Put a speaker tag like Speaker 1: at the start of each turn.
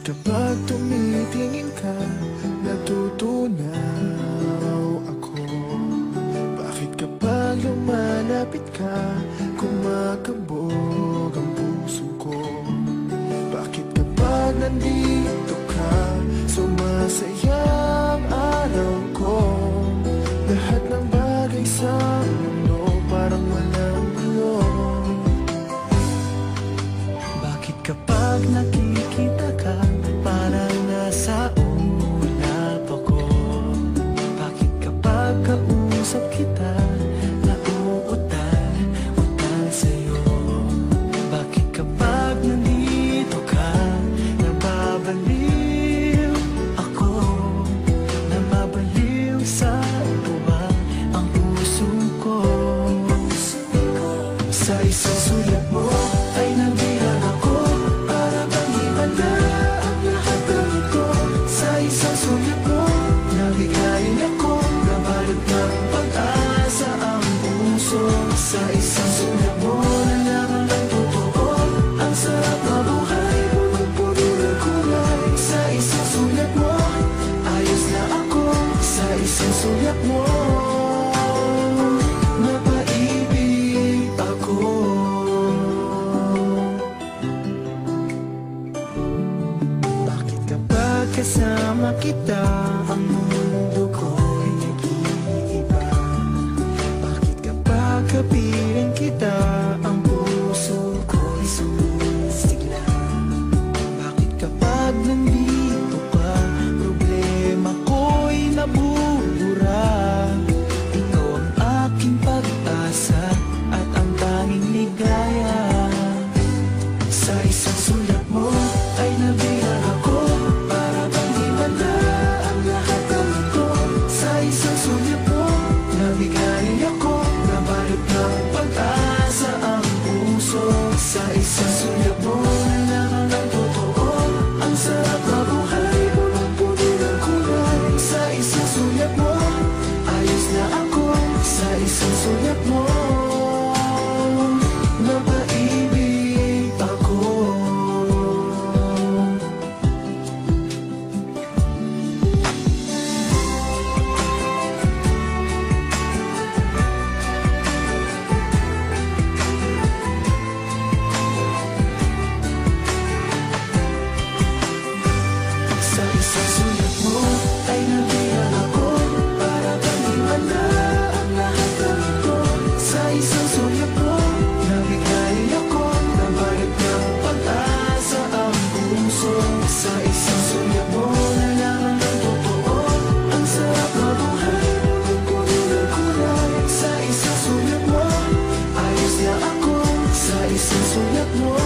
Speaker 1: Kapag tumitingin ka, natutunaw ako. Bakit kapag lumalapit ka, kumakabog ang puso ko? Bakit kapag nandito ka, sumasaya ang araw ko? Lahat ng bagay sa mundo parang walang gulo. Bakit kapag nakikita ka, parang nasa ulap ako? Bakit kapag kausap kita, nauutal sa'yo? Bakit kapag nandito ka, nababaliw ako? Nababaliw sa tuwa ang puso ko. Sa isang sulat mo ay nabihag ako, para bang himala ang lahat ng ito. Sa isang sulat mo, nabigayin ako, nabalot ng pag-asa ang puso. Sa isang sulat mo, nalaman ng totoo, ang sarap na buhay, punong-puno ng kulay. Sa isang sulat mo, ayos na ako. Sa isang sulat mo, napaibig ako. Bakit kapag kasama kita, ang mundo ko'y nag-iiba? Bakit kapag kapiling kita, ang puso ko'y sumisigla? Bakit kapag nandito ka, problema ko'y nabubura? Ikaw ang aking pag-asa at ang tanging ligaya. Sa isang sulat mo ay nabihag ako, para bang himala ang lahat ng ito. Sa isang sulat mo, nabigay ako, nabalot ng pag-asa ang puso. Sa isang sulat mo, nalaman ng totoo, ang sarap na buhay, punong-puno ng kulay. Sa isang sulat mo, ayos na ako. Sa isang sulat mo, napaibig ako. Sa isang sulat mo ay nabihag ako, para bang himala ang lahat ng ito. Sa isang sulat mo, nabigay ako, nabalot ng pag-asa ang puso. Sa isang sulat mo, nalaman ng totoo, ang sarap na buhay, punong-puno ng kulay. Sa isang sulat mo, ayos na ako. Sa isang sulat mo,